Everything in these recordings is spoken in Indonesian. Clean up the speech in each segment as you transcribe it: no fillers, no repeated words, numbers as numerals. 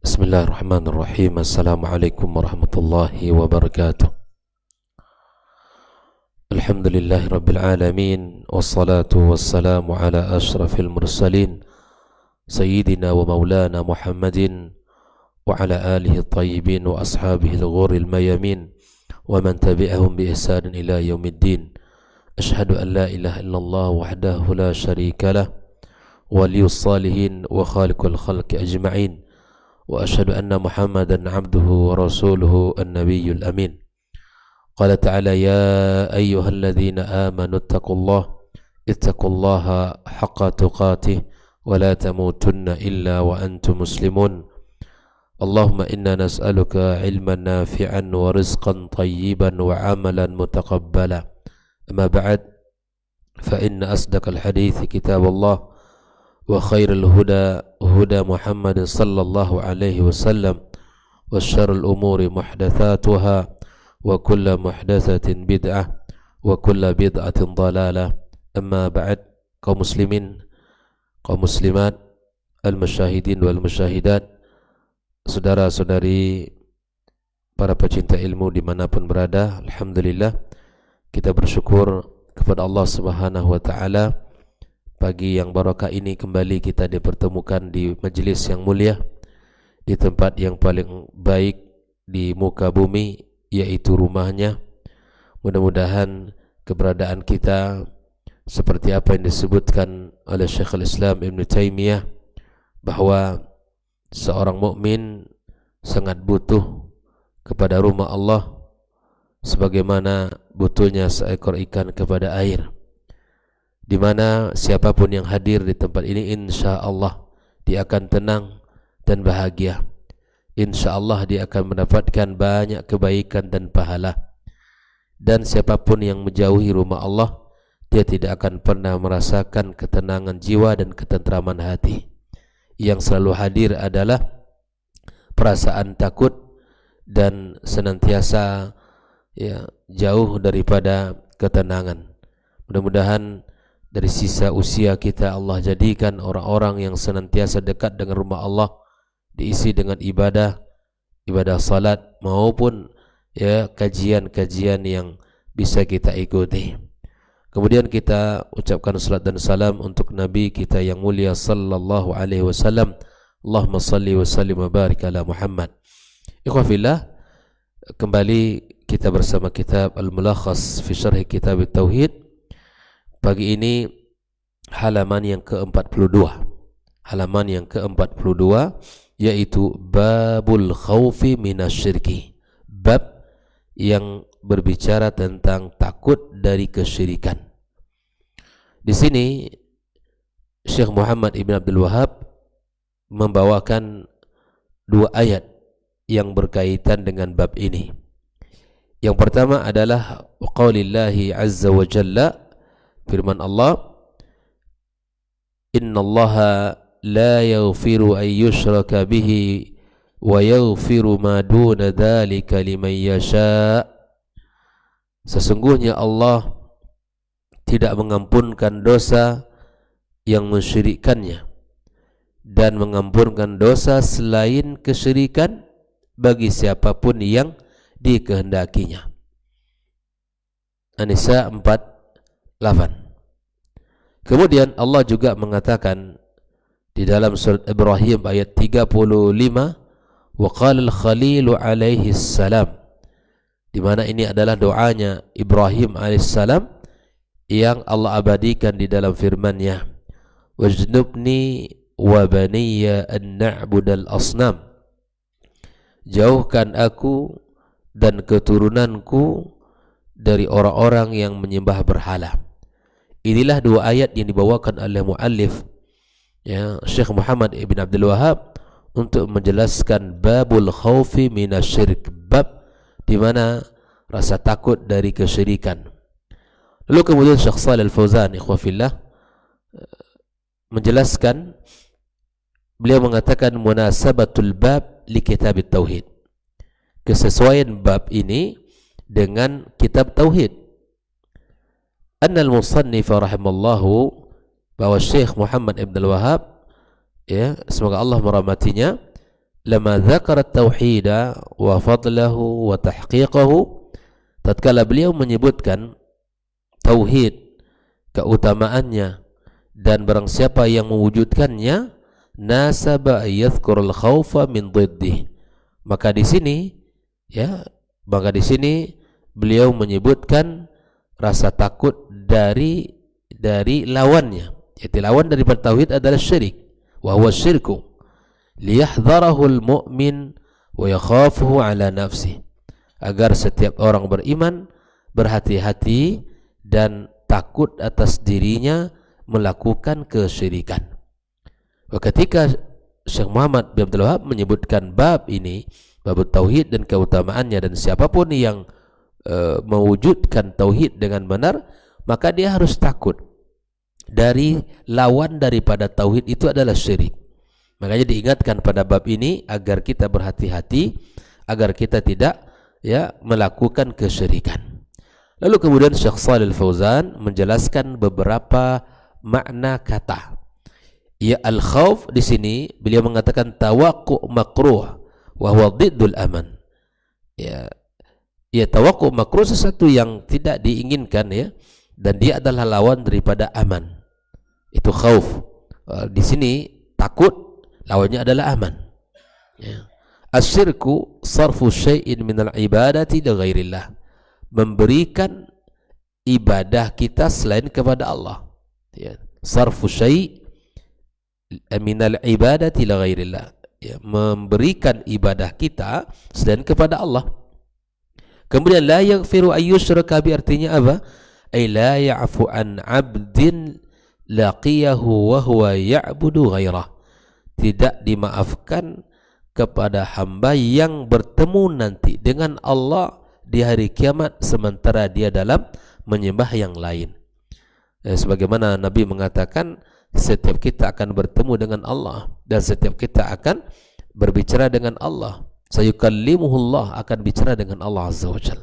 Bismillahirrahmanirrahim. Assalamualaikum warahmatullahi wabarakatuh. Alhamdulillahi rabbil alamin. Wassalatu wassalamu ala ashrafil mursalin Sayyidina wa maulana Muhammadin wa ala alihi tayyibin wa ashabihi al-ghuril mayamin wa man tabi'ahum bi ihsanin ila yaumiddin. Ashhadu an la ilaha illallah wahdahu la sharika lah, waliyus salihin wa khaliqul khalqi ajma'in, wa ashhadu anna Muhammadan abduhu wa rasuluhu an-nabiyyul amin. Qala ta'ala ya ayyuhalladzina amanu ittaqullaha haqqa tuqatih wa la tamutunna illa wa antum muslimun. Allahumma inna nas'aluka ilman nafi'an wa rizqan tayyiban wa amalan mutaqabbala. Amma ba'd, fa inna asdaqal hadithi kitabullah wa khairul huda huda Muhammad sallallahu alaihi wasallam wa syarrul umuri muhdatsatuha wa kullu muhdatsatin bid'ah wa kullu bid'atin dhalalah. Amma ba'd, kaum muslimin, kaum muslimat, al-musyahidin wal musyahidat, saudara-saudari para pecinta ilmu dimanapun berada, alhamdulillah kita bersyukur kepada Allah Subhanahu wa taala. Pagi yang barakah ini kembali kita dipertemukan di majlis yang mulia, di tempat yang paling baik di muka bumi, yaitu rumahnya. Mudah-mudahan keberadaan kita seperti apa yang disebutkan oleh Syekhul Islam Ibn Taymiyah, bahwa seorang mukmin sangat butuh kepada rumah Allah sebagaimana butuhnya seekor ikan kepada air, di mana siapapun yang hadir di tempat ini insya Allah dia akan tenang dan bahagia. Insya Allah dia akan mendapatkan banyak kebaikan dan pahala. Dan siapapun yang menjauhi rumah Allah, dia tidak akan pernah merasakan ketenangan jiwa dan ketentraman hati. Yang selalu hadir adalah perasaan takut dan senantiasa jauh daripada ketenangan. Mudah-mudahan dari sisa usia kita Allah jadikan orang-orang yang senantiasa dekat dengan rumah Allah, diisi dengan ibadah salat maupun kajian-kajian yang bisa kita ikuti. Kemudian kita ucapkan salat dan salam untuk Nabi kita yang mulia sallallahu alaihi wasallam. Allahumma salli wa sallim wa barik ala Muhammad. Ikhwafillah, kembali kita bersama kitab Al-Mulakhas fi Syarh Kitab At-Tauhid. Pagi ini halaman yang ke-42, yaitu Babul Khawfi Minasyirki, bab yang berbicara tentang takut dari kesyirikan. Di sini Syekh Muhammad Ibn Abdul Wahhab membawakan dua ayat yang berkaitan dengan bab ini. Yang pertama adalah qaulillahi azza wa jalla, firman Allah, innallaha la yaghfiru an yushraka bihi wa yaghfiru ma duna dzalika liman yasha. Sesungguhnya Allah tidak mengampunkan dosa yang mensyirikkannya dan mengampunkan dosa selain kesyirikan bagi siapapun yang dikehendakinya. An-Nisa 4:8. Kemudian Allah juga mengatakan di dalam surat Ibrahim ayat 35, wa qala al-Khalil alaihi salam, di mana ini adalah doanya Ibrahim alaihissalam yang Allah abadikan di dalam firman-Nya, wajnubni wa baniya an na'budal asnam, jauhkan aku dan keturunanku dari orang-orang yang menyembah berhala. Inilah dua ayat yang dibawakan oleh muallif Syekh Muhammad Ibn Abdul Wahhab untuk menjelaskan babul khawfi minasyirk, bab di mana rasa takut dari kesyirikan. Lalu kemudian Syekh Shalih Al-Fauzan ikhwafillah menjelaskan, beliau mengatakan munasabatul bab li kitab tauhid, kesesuaian bab ini dengan kitab tauhid. Annal musannif rahimallahu, bahwa Syekh Muhammad Ibn Al-Wahhab, semoga Allah merahmatinya, lama dzakara tauhida wa fadlahu wa tahqiqahu, tatkala beliau menyebutkan tauhid, keutamaannya dan barang siapa yang mewujudkannya, nasaba yadhkurul khaufa min dhiddih, maka di sini beliau menyebutkan rasa takut dari lawannya, yaitu lawan daripada tauhid adalah syirik, wa huwa syirku, liyahdharahu al-mu'min wa yakhafuhu ala nafsihi, agar setiap orang beriman berhati-hati dan takut atas dirinya melakukan kesyirikan. Ketika Syekh Muhammad bin Abdul Wahab menyebutkan bab ini, bab tauhid dan keutamaannya, dan siapapun yang mewujudkan tauhid dengan benar, maka dia harus takut dari lawan daripada tauhid itu adalah syirik. Makanya diingatkan pada bab ini agar kita berhati-hati, agar kita tidak melakukan kesyirikan. Lalu kemudian Syekh Shalih Al-Fauzan menjelaskan beberapa makna kata. Al-khauf di sini beliau mengatakan tawaqu' makruh wa huwa dhiddul aman. Tawaqu' makruh, sesuatu yang tidak diinginkan, dan dia adalah lawan daripada aman. Itu khauf. Di sini takut, lawannya adalah aman. Asyirku sarfu syai'in minal ibadati li ghairillah, memberikan ibadah kita selain kepada Allah. Sarfu syai' minal ibadati li ghairillah, memberikan ibadah kita selain kepada Allah. Kemudian la yaghfiru ayyushraka bi, artinya apa? Ay la ya'fu an 'abdin laqiyahu wa huwa ya'budu ghairah, tidak dimaafkan kepada hamba yang bertemu nanti dengan Allah di hari kiamat sementara dia dalam menyembah yang lain. Sebagaimana Nabi mengatakan, setiap kita akan bertemu dengan Allah dan setiap kita akan berbicara dengan Allah. Sayukallimuhullah, akan bicara dengan Allah Azza wa Jalla.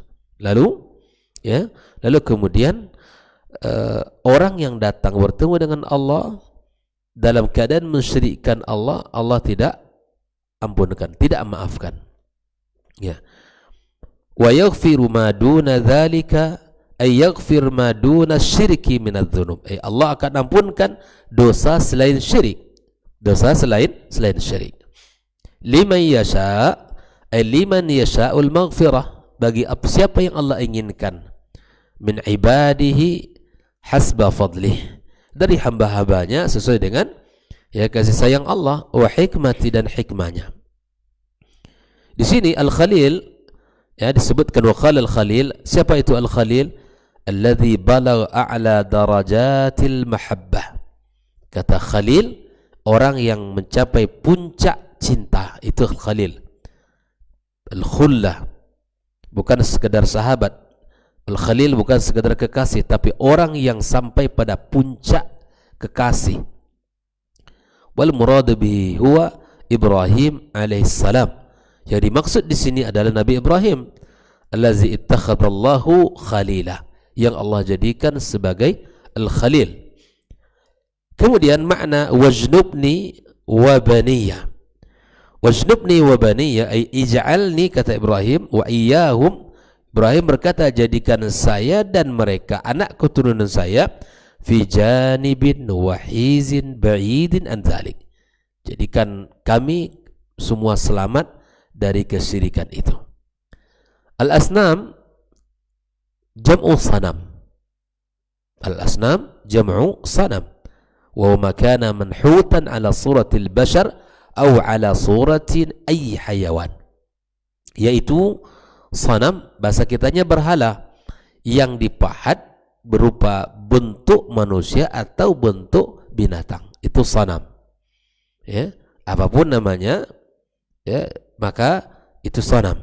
Lalu kemudian orang yang datang bertemu dengan Allah dalam keadaan mensyirikkan Allah, Allah tidak ampunkan, tidak maafkan. Wa yaghfiru ma duna dzalika, ay yaghfir ma duna syirki minadz-dzunub. Allah akan ampunkan dosa selain syirik, dosa selain syirik. Liman yasha, ay liman yasha'ul maghfirah, bagi siapa yang Allah inginkan, min ibadihi hasba fadlih, dari hamba-hambanya sesuai dengan kasih sayang Allah, wa hikmati, dan hikmahnya. Di sini Al-Khalil disebutkan, wa qala Al-Khalil. Siapa itu Al-Khalil? Alladhi balagha a'la darajatil mahabbah. Kata Khalil, orang yang mencapai puncak cinta, itu Khalil. Al-Khullah, bukan sekedar sahabat. Al-Khalil bukan sekedar kekasih, tapi orang yang sampai pada puncak kekasih. Wal murad bihi huwa Ibrahim alaihissalam. Yang dimaksud di sini adalah Nabi Ibrahim, allazi ittakhadallahu khalila, yang Allah jadikan sebagai Al-Khalil. Kemudian makna wajnubni wa baniya. Wajnubni wa baniya ay ij'alni, kata Ibrahim, wa iyyahum. Ibrahim berkata, jadikan saya dan mereka, anak keturunan saya, fi janibin wahizin ba'idin an dzalik. Jadikan kami semua selamat dari kesyirikan itu. Al-asnam jam'u sanam. Al-asnam jam'u sanam. Wa ma kana manhutan ala suratil bashar aw ala suratin ay hayawan. Yaitu sanam, bahasa kitanya berhala, yang dipahat berupa bentuk manusia atau bentuk binatang. Itu sanam. Apapun namanya, maka itu sanam.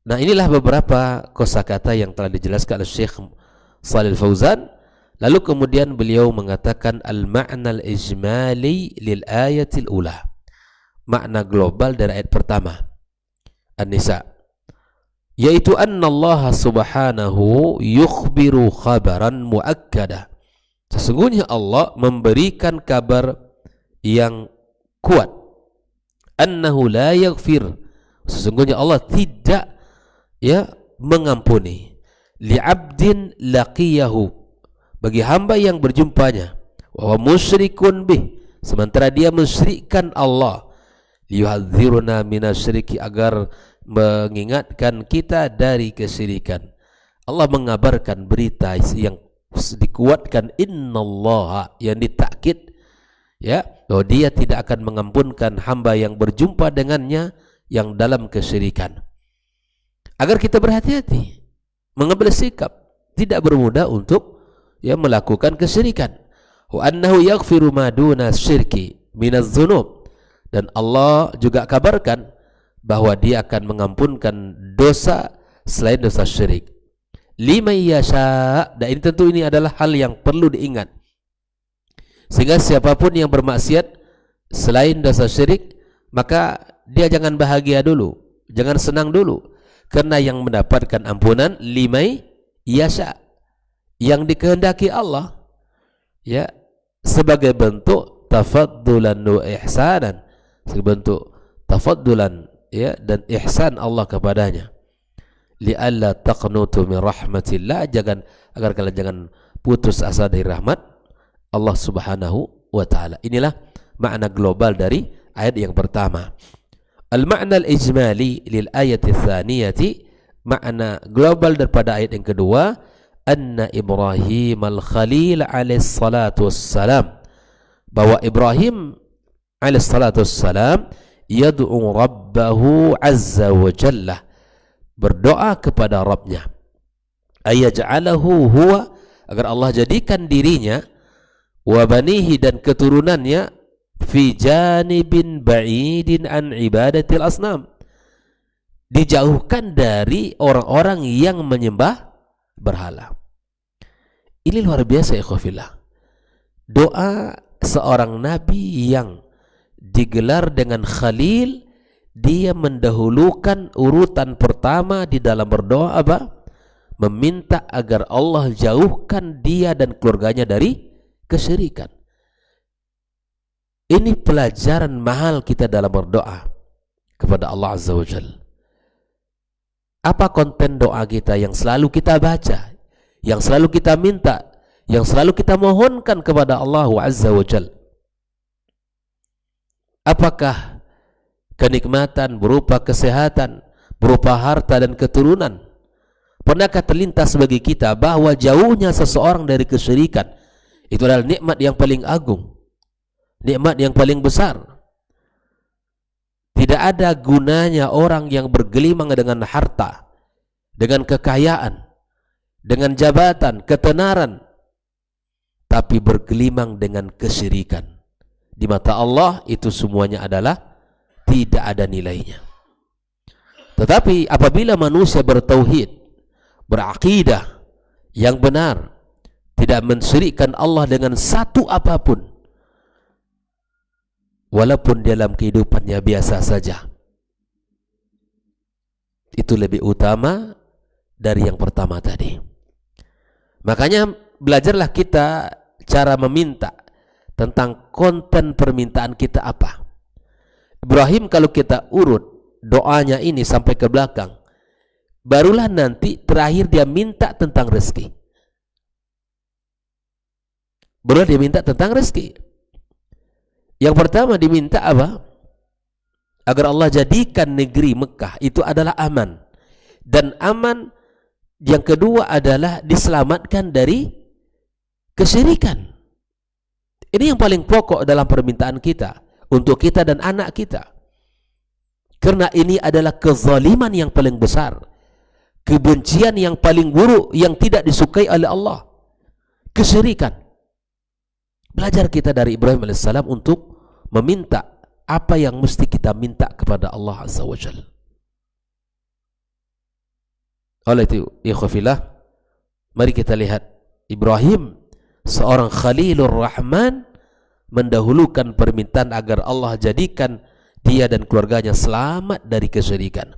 Nah, inilah beberapa kosakata yang telah dijelaskan oleh Syekh Shalih Al-Fauzan. Lalu kemudian beliau mengatakan al-ma'na al-ijmali lil ayatil ula, makna global dari ayat pertama An-Nisa, yaitu anna Allah subhanahu yukhbiru khabaran muakkada, sesungguhnya Allah memberikan kabar yang kuat, annahu la yaghfir, sesungguhnya Allah tidak mengampuni, li'abdin laqiyahu, bagi hamba yang berjumpanya, wa musyrikun bih, sementara dia musyrikkan Allah, liyuhadziruna minasyiriki, agar mengingatkan kita dari kesyirikan. Allah mengabarkan berita yang dikuatkan, innallaha, yang ditakkid bahwa dia tidak akan mengampunkan hamba yang berjumpa dengannya yang dalam kesyirikan. Agar kita berhati-hati mengambil sikap tidak bermudah untuk melakukan kesyirikan. Wa annahu yaghfiru ma duna syirki minaz dzunub, dan Allah juga kabarkan bahwa dia akan mengampunkan dosa selain dosa syirik. Liman yasha, dan ini tentu ini adalah hal yang perlu diingat, sehingga siapapun yang bermaksiat selain dosa syirik, maka dia jangan bahagia dulu, jangan senang dulu, karena yang mendapatkan ampunan liman yasha, yang dikehendaki Allah, sebagai bentuk tafaddulan wa ihsanan, sebagai bentuk tafaddulan dan ihsan Allah kepadanya. Li'alla taqnutu min rahmatillah, agar kalian jangan putus asa dari rahmat Allah Subhanahu wa taala. Inilah makna global dari ayat yang pertama. Al-ma'na al-ijmali lil ayati tsaniyati, makna global daripada ayat yang kedua, anna Ibrahim al-Khalil alaihi salatu wassalam, bahwa Ibrahim alaihi salatu wassalam yad'u rabbahu azza wa jalla, berdoa kepada Rabbnya, ayaj'alahu huwa, agar Allah jadikan dirinya, wa banihi, dan keturunannya, fi janibin ba'idin an ibadatil asnam, dijauhkan dari orang-orang yang menyembah berhala. Ini luar biasa ikhwafillah, doa seorang nabi yang digelar dengan Khalil. Dia mendahulukan urutan pertama di dalam berdoa apa? Meminta agar Allah jauhkan dia dan keluarganya dari kesyirikan. Ini pelajaran mahal kita dalam berdoa kepada Allah Azza wa Jalla. Apa konten doa kita yang selalu kita baca, yang selalu kita minta, yang selalu kita mohonkan kepada Allah Azza wa Jalla? Apakah kenikmatan berupa kesehatan, berupa harta dan keturunan? Pernahkah terlintas bagi kita bahwa jauhnya seseorang dari kesyirikan itu adalah nikmat yang paling agung, nikmat yang paling besar? Tidak ada gunanya orang yang bergelimang dengan harta, dengan kekayaan, dengan jabatan, ketenaran, tapi bergelimang dengan kesyirikan. Di mata Allah itu semuanya adalah tidak ada nilainya. Tetapi apabila manusia bertauhid, berakidah yang benar, tidak mensyirikkan Allah dengan satu apapun, walaupun dalam kehidupannya biasa saja, itu lebih utama dari yang pertama tadi. Makanya belajarlah kita cara meminta, tentang konten permintaan kita apa. Ibrahim kalau kita urut doanya ini sampai ke belakang, barulah nanti terakhir dia minta tentang rezeki. Barulah dia minta tentang rezeki. Yang pertama diminta apa? Agar Allah jadikan negeri Mekah itu adalah aman. Dan aman yang kedua adalah diselamatkan dari kesyirikan. Ini yang paling pokok dalam permintaan kita, untuk kita dan anak kita. Karena ini adalah kezaliman yang paling besar, kebencian yang paling buruk yang tidak disukai oleh Allah, kesyirikan. Belajar kita dari Ibrahim alaihissalam untuk meminta apa yang mesti kita minta kepada Allah Azza wa Jalla. Oleh itu, ikhwafillah, mari kita lihat Ibrahim, seorang Khalilur Rahman, mendahulukan permintaan agar Allah jadikan dia dan keluarganya selamat dari kesyirikan.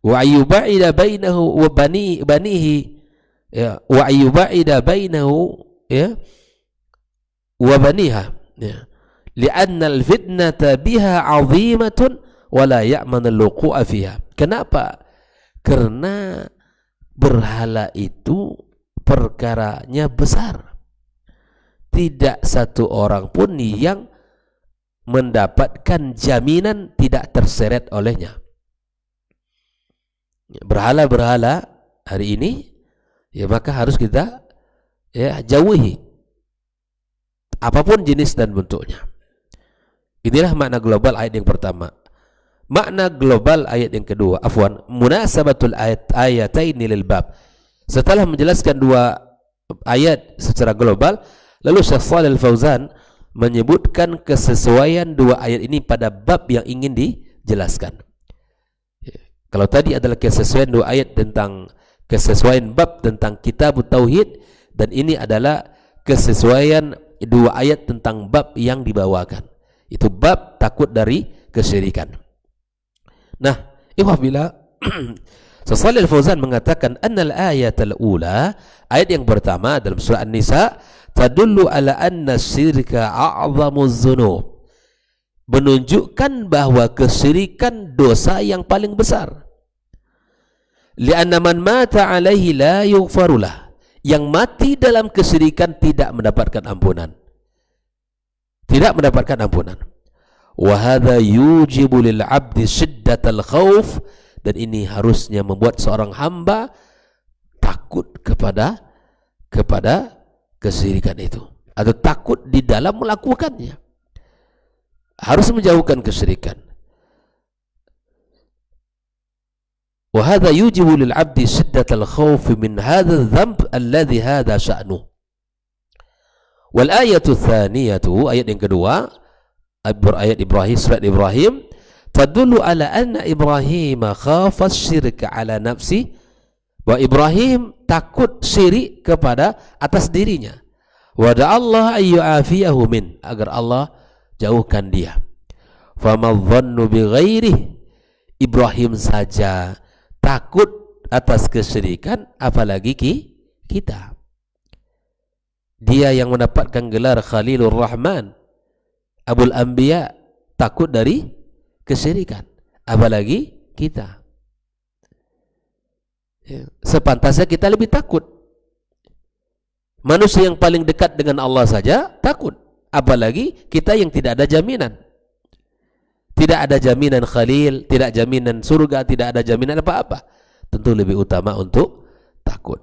Wa ayyuba'ida bainahu wa banihi, ya, wa ayyuba'ida bainahu, ya, wa baniha, ya, li'anna al-fitnata biha 'azimatun wa la ya'man al-wuqu'a fiha. Kenapa? Karena berhala itu perkaranya besar. Tidak satu orang pun yang mendapatkan jaminan tidak terseret olehnya. Berhala-berhala hari ini ya maka harus kita ya jauhi apapun jenis dan bentuknya. Inilah makna global ayat yang pertama. Makna global ayat yang kedua, munasabatul ayataini lil bab. Setelah menjelaskan dua ayat secara global, lalu Syekh Shalih Al-Fauzan menyebutkan kesesuaian dua ayat ini pada bab yang ingin dijelaskan. Kalau tadi adalah kesesuaian dua ayat tentang kesesuaian bab tentang kitab tauhid, dan ini adalah kesesuaian dua ayat tentang bab yang dibawakan. Itu bab takut dari kesyirikan. Nah, ikhwafillah, Shalih Al-Fauzan mengatakan annal ayatul ula, ayat yang pertama dalam surah An-Nisa, tadullu ala anna syirka a'zamuz dzunub, menunjukkan bahwa kesyirikan dosa yang paling besar. Li'anna man mata alaihi la yughfarulah, yang mati dalam kesyirikan tidak mendapatkan ampunan. Tidak mendapatkan ampunan. Wa hadza yujibu lil 'abdi shiddatal khauf, dan ini harusnya membuat seorang hamba takut kepada kesyirikan itu, atau takut di dalam melakukannya. Harus menjauhkan kesyirikan. Wa hadza yujibu lil 'abdi shiddatal khauf min hadha adh-dhanb alladhi hadha sya'nuh. Wal ayatu tsaniyatu, ayat yang kedua, ayat Ibrahim, surat Ibrahim, tadullu ala anna Ibrahim khafa syirka ala nafsi, bahwa Ibrahim takut syirik kepada atas dirinya. Wa da'allah ayyu'afiyahu min, agar Allah jauhkan dia. Fama dhannu bi ghairihi, Ibrahim saja takut atas kesyirikan, apalagi kita. Dia yang mendapatkan gelar Khalilur Rahman, Abul Anbiya, takut dari kesyirikan, apalagi kita. Sepantasnya kita lebih takut. Manusia yang paling dekat dengan Allah saja takut, apalagi kita yang tidak ada jaminan. Tidak ada jaminan Khalil, tidak jaminan surga, tidak ada jaminan apa-apa. Tentu lebih utama untuk takut.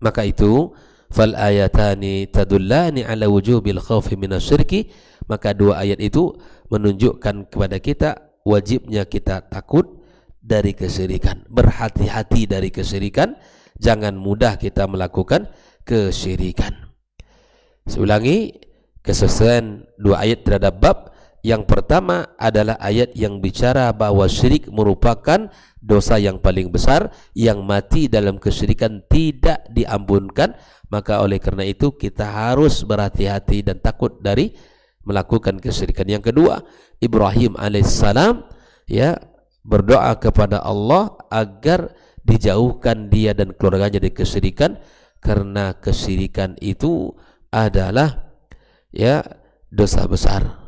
Maka itu, fal ayatani tadullani ala wujubil khawfi minasyirki, maka dua ayat itu menunjukkan kepada kita wajibnya kita takut dari kesyirikan, berhati-hati dari kesyirikan, jangan mudah kita melakukan kesyirikan. Saya ulangi, kesesuaian dua ayat terhadap bab. Yang pertama adalah ayat yang bicara bahwa syirik merupakan dosa yang paling besar, yang mati dalam kesyirikan tidak diampunkan. Maka oleh karena itu kita harus berhati-hati dan takut dari melakukan kesyirikan. Yang kedua, Ibrahim alaihissalam ya berdoa kepada Allah agar dijauhkan dia dan keluarganya dari kesyirikan, karena kesyirikan itu adalah ya dosa besar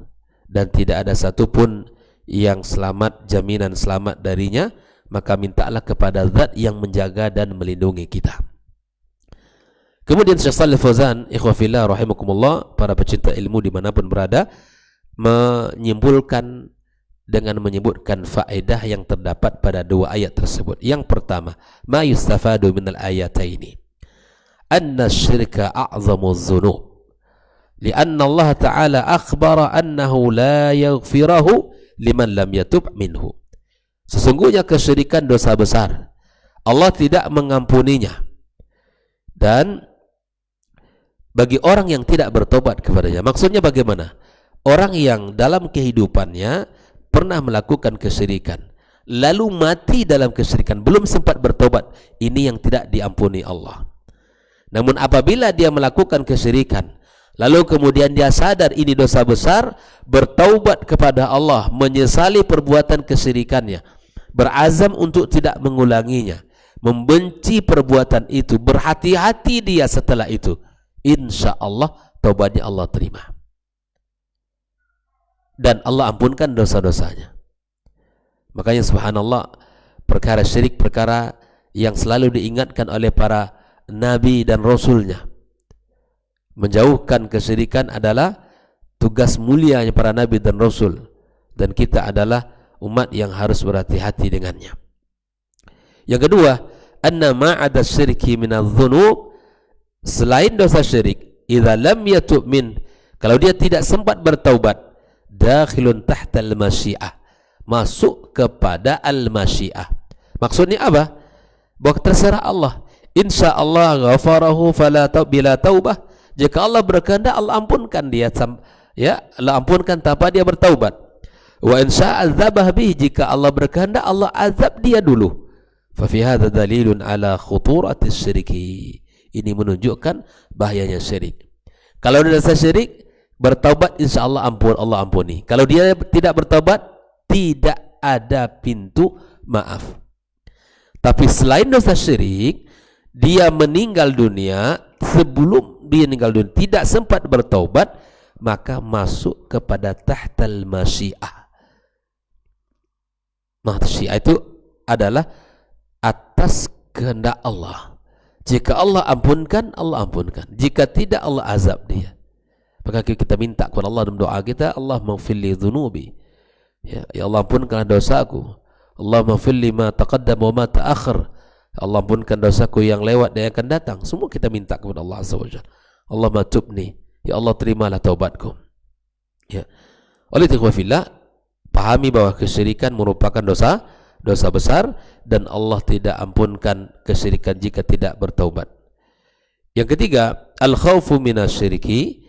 dan tidak ada satupun yang selamat, jaminan selamat darinya. Maka mintalah kepada zat yang menjaga dan melindungi kita. Kemudian Syekh Shalih Al-Fauzan, ikhwafillah rahimakumullah, para pecinta ilmu dimanapun berada, menyimpulkan dengan menyebutkan faedah yang terdapat pada dua ayat tersebut. Yang pertama, ma yustafadu minal ayataini anna syirka a'zamu dzunub, lianna Allah Ta'ala akhbara annahu la yaghfirahu liman lam yatub minhu. Sesungguhnya kesyirikan dosa besar, Allah tidak mengampuninya, dan bagi orang yang tidak bertobat kepadanya. Maksudnya bagaimana? Orang yang dalam kehidupannya pernah melakukan kesyirikan, lalu mati dalam kesyirikan, belum sempat bertobat, ini yang tidak diampuni Allah. Namun apabila dia melakukan kesyirikan, lalu kemudian dia sadar ini dosa besar, bertaubat kepada Allah, menyesali perbuatan kesyirikannya, berazam untuk tidak mengulanginya, membenci perbuatan itu, berhati-hati dia setelah itu, insya Allah taubatnya Allah terima. dan Allah ampunkan dosa-dosanya. Makanya subhanallah, perkara syirik perkara yang selalu diingatkan oleh para nabi dan rasulnya. Menjauhkan kesyirikan adalah tugas mulianya para nabi dan rasul, dan kita adalah umat yang harus berhati-hati dengannya. Yang kedua, anna ma'ada syirki minadz-dzunub, selain dosa syirik, idza lam yatub min, kalau dia tidak sempat bertaubat, dakhilun tahta al-masyiah, masuk kepada al-masyiah. Maksudnya apa? Bahwa terserah Allah. Insya Allah ghafarahu bila taubah. Jika Allah berkehendak, Allah ampunkan dia, ya, Allah ampunkan tanpa dia bertaubat. Wa insya azabah bih, jika Allah berkehendak, Allah azab dia dulu. Fa fi hadza dalilun ala khuturatis syirki. Ini menunjukkan bahayanya syirik. Kalau dia dosa syirik, bertaubat insya Allah Allah ampuni. Kalau dia tidak bertaubat, tidak ada pintu maaf. Tapi selain dosa syirik, dia meninggal dunia, sebelum dia meninggal dunia tidak sempat bertaubat, maka masuk kepada tahtal masyiah. Masyiah itu adalah atas kehendak Allah. Jika Allah ampunkan, Allah ampunkan. Jika tidak, Allah azab dia. Maka kita minta kepada Allah dalam doa kita, Allah maghfirli dzunubi. Ya Allah, ampunkanlah dosaku. Allah maghfirli ma taqaddam wa ma ta'akhir. Allah ampunkan dosaku yang lewat dan yang akan datang. Semua kita minta kepada Allah Azza wa Jalla. Allah matubni, ya Allah terimalah taubatku. Ya. Oleh itu fillah, pahami bahwa kesyirikan merupakan dosa besar, dan Allah tidak ampunkan kesyirikan jika tidak bertaubat. Yang ketiga, al-khaufu minasyiriki,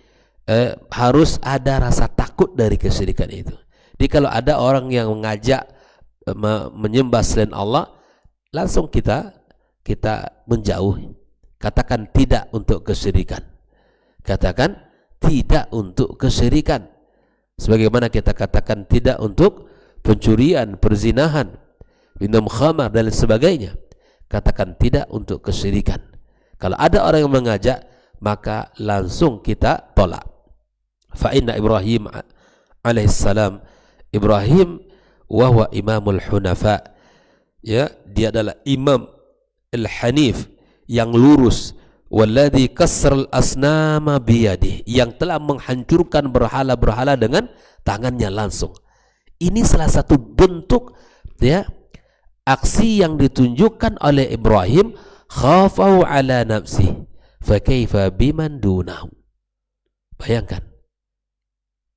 harus ada rasa takut dari kesyirikan itu. Jadi kalau ada orang yang mengajak menyembah selain Allah, langsung kita menjauh. Katakan tidak untuk kesyirikan. Katakan tidak untuk kesyirikan. Sebagaimana kita katakan tidak untuk pencurian, perzinahan, minum khamar dan sebagainya. Katakan tidak untuk kesyirikan. Kalau ada orang yang mengajak, maka langsung kita tolak. Fa inna Ibrahim alaihissalam, Ibrahim wahwa imamul hunafa, ya, dia adalah imam al-hanif yang lurus, walladzi kasral asnama biyadih, yang telah menghancurkan berhala-berhala dengan tangannya langsung. Ini salah satu bentuk, ya, aksi yang ditunjukkan oleh Ibrahim, khafau ala nafsi fa kaifa biman dunahu. Bayangkan,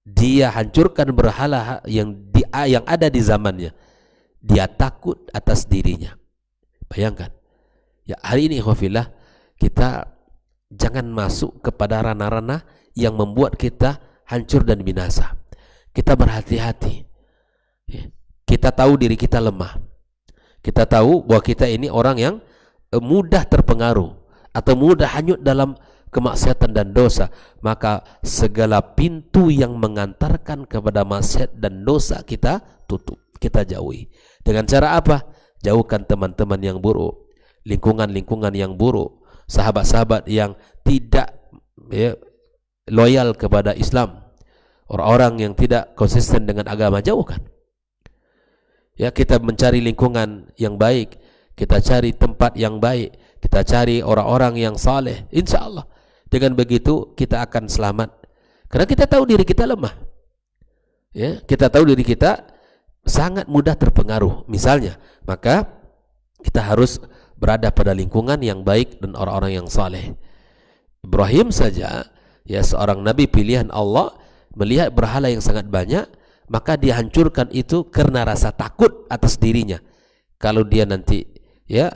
dia hancurkan berhala yang ada di zamannya, dia takut atas dirinya. Bayangkan ya, hari ini ikhwafillah, kita jangan masuk kepada ranah-ranah yang membuat kita hancur dan binasa. Kita berhati-hati. Kita tahu diri kita lemah. Kita tahu bahwa kita ini orang yang mudah terpengaruh atau mudah hanyut dalam kemaksiatan dan dosa. Maka segala pintu yang mengantarkan kepada maksiat dan dosa kita tutup, kita jauhi. Dengan cara apa? Jauhkan teman-teman yang buruk, lingkungan-lingkungan yang buruk, sahabat-sahabat yang tidak, ya, loyal kepada Islam, orang-orang yang tidak konsisten dengan agama, jauhkan. Ya, kita mencari lingkungan yang baik, kita cari tempat yang baik, kita cari orang-orang yang saleh. Insya Allah dengan begitu kita akan selamat, karena kita tahu diri kita lemah. Ya, kita tahu diri kita sangat mudah terpengaruh misalnya, maka kita harus berada pada lingkungan yang baik dan orang-orang yang saleh. Ibrahim saja, ya, seorang nabi pilihan Allah, melihat berhala yang sangat banyak, maka dia hancurkan itu karena rasa takut atas dirinya. Kalau dia nanti, ya,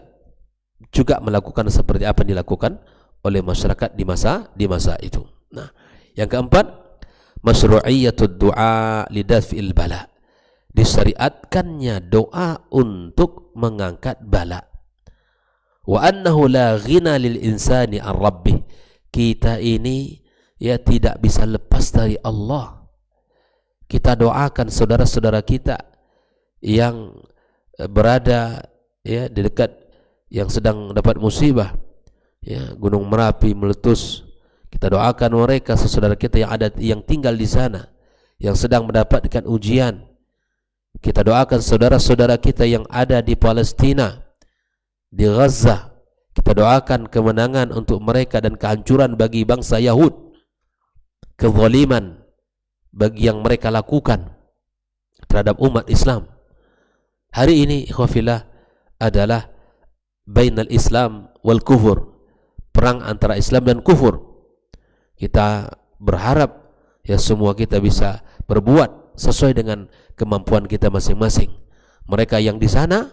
juga melakukan seperti apa yang dilakukan oleh masyarakat di masa itu. Nah, yang keempat, masyru'iyatud du'a lidaf'il bala, disyariatkannya doa untuk mengangkat bala. Wa annahu la ghina lil insani an rabbih, kita ini, ya, tidak bisa lepas dari Allah. Kita doakan saudara-saudara kita yang berada, ya, di dekat yang sedang dapat musibah, ya, Gunung Merapi meletus. Kita doakan mereka, saudara kita yang tinggal di sana, yang sedang mendapatkan ujian. Kita doakan saudara-saudara kita yang ada di Palestina, di Gaza. Kita doakan kemenangan untuk mereka dan kehancuran bagi bangsa Yahud, kezaliman bagi yang mereka lakukan terhadap umat Islam. Hari ini ikhwafillah adalah bainal Islam wal kufur, perang antara Islam dan kufur. Kita berharap ya semua kita bisa berbuat sesuai dengan kemampuan kita masing-masing. Mereka yang di sana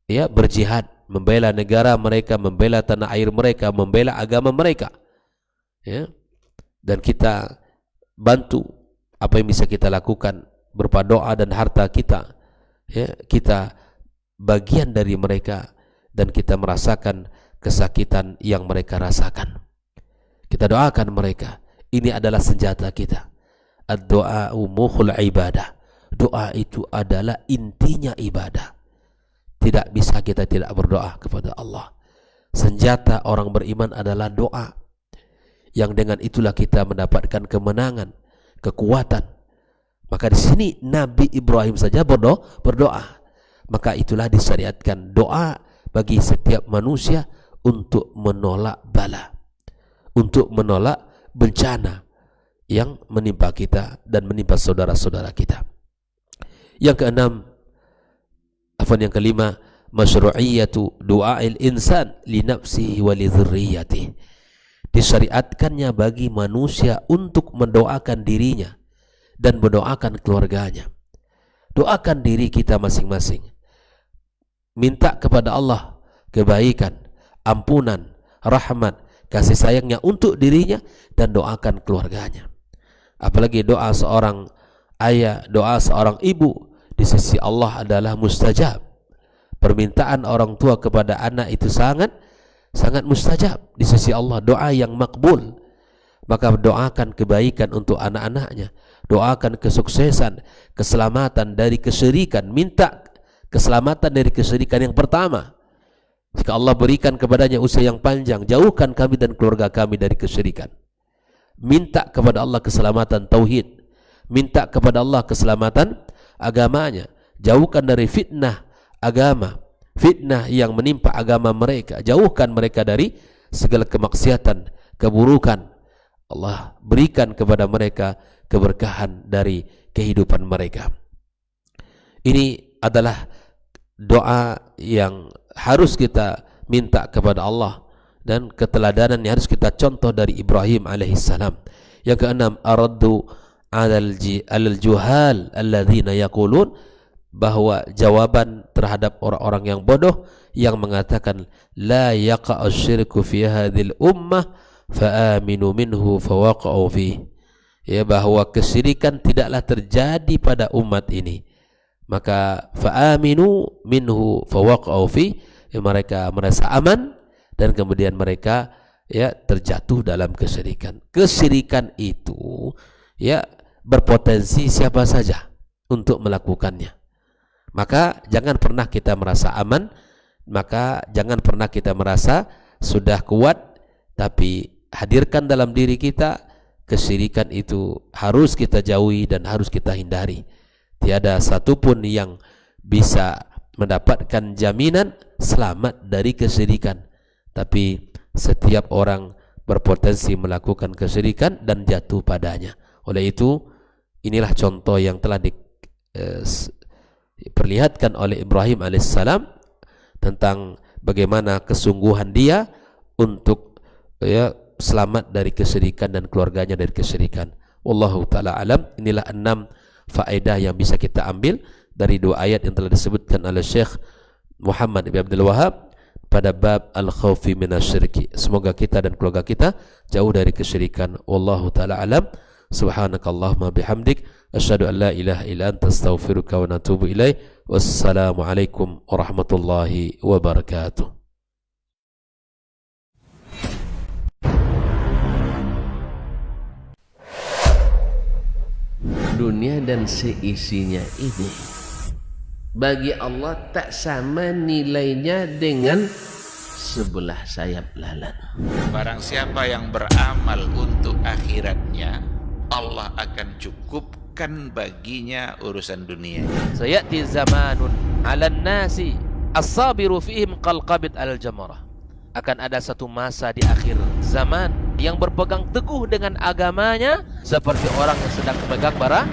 ya berjihad, membela negara mereka, membela tanah air mereka, membela agama mereka. Ya. Dan kita bantu apa yang bisa kita lakukan berupa doa dan harta kita. Ya, kita bagian dari mereka dan kita merasakan kesakitan yang mereka rasakan. Kita doakan mereka. Ini adalah senjata kita. Ad-du'a'u mukhul ibadah. Doa itu adalah intinya ibadah. Tidak bisa kita tidak berdoa kepada Allah. Senjata orang beriman adalah doa. Yang dengan itulah kita mendapatkan kemenangan, kekuatan. Maka di sini Nabi Ibrahim saja berdoa. Maka itulah disyariatkan doa bagi setiap manusia untuk menolak bala, untuk menolak bencana yang menimpa kita dan menimpa saudara-saudara kita. Yang keenam, yang kelima, masyru'iyatu du'a'il insan li nafsihi wa li dzurriyyatihi. Disyariatkannya bagi manusia untuk mendoakan dirinya dan mendoakan keluarganya. Doakan diri kita masing-masing. Minta kepada Allah kebaikan, ampunan, rahmat, kasih sayangnya untuk dirinya dan doakan keluarganya. Apalagi doa seorang ayah, doa seorang ibu di sisi Allah adalah mustajab. Permintaan orang tua kepada anak itu sangat mustajab di sisi Allah, doa yang makbul. Maka doakan kebaikan untuk anak-anaknya, doakan kesuksesan, keselamatan dari kesyirikan, minta keselamatan dari kesyirikan yang pertama. Jika Allah berikan kepadanya usia yang panjang, jauhkan kami dan keluarga kami dari kesyirikan. Minta kepada Allah keselamatan tauhid, minta kepada Allah keselamatan agamanya, jauhkan dari fitnah agama, fitnah yang menimpa agama mereka, jauhkan mereka dari segala kemaksiatan, keburukan. Allah berikan kepada mereka keberkahan dari kehidupan mereka. Ini adalah doa yang harus kita minta kepada Allah dan keteladanan yang harus kita contoh dari Ibrahim alaihissalam. Yang keenam, araddu alal juhal alladzina yaqulun, bahwa jawaban terhadap orang-orang yang bodoh yang mengatakan la yaqa'u syirku fi hadhil ummah fa'aminu minhu fawaqa'u fi, ya, bahwa kesyirikan tidaklah terjadi pada umat ini, maka fa'aminu minhu fawaqa'u fi, ya, mereka merasa aman dan kemudian mereka ya terjatuh dalam kesyirikan. Kesyirikan itu ya berpotensi siapa saja untuk melakukannya. Maka jangan pernah kita merasa aman, maka jangan pernah kita merasa sudah kuat, tapi hadirkan dalam diri kita kesyirikan itu harus kita jauhi dan harus kita hindari. Tiada satupun yang bisa mendapatkan jaminan selamat dari kesyirikan, tapi setiap orang berpotensi melakukan kesyirikan dan jatuh padanya. Oleh itu, inilah contoh yang telah diperlihatkan oleh Ibrahim alaihissalam tentang bagaimana kesungguhan dia untuk ya selamat dari kesyirikan dan keluarganya dari kesyirikan. Wallahu ta'ala alam. Inilah 6 faedah yang bisa kita ambil dari 2 ayat yang telah disebutkan oleh Syekh Muhammad ibn Abdul Wahab pada bab al-khawfi minasyirki. Semoga kita dan keluarga kita jauh dari kesyirikan. Wallahu ta'ala alam. Subhanakallahumma bihamdik asyhadu an la ilaha illa anta astaghfiruka wa atubu ilaik. Wassalamu alaikum warahmatullahi wabarakatuh. Dunia dan seisinya ini bagi Allah tak sama nilainya dengan sebelah sayap lalat. Barang siapa yang beramal untuk akhiratnya, Allah akan cukupkan bukan baginya urusan dunia. Sayati zamanun 'alan nasi as-sabiru fihim qalqabit al-jamarah. Akan ada satu masa di akhir zaman yang berpegang teguh dengan agamanya seperti orang yang sedang memegang bara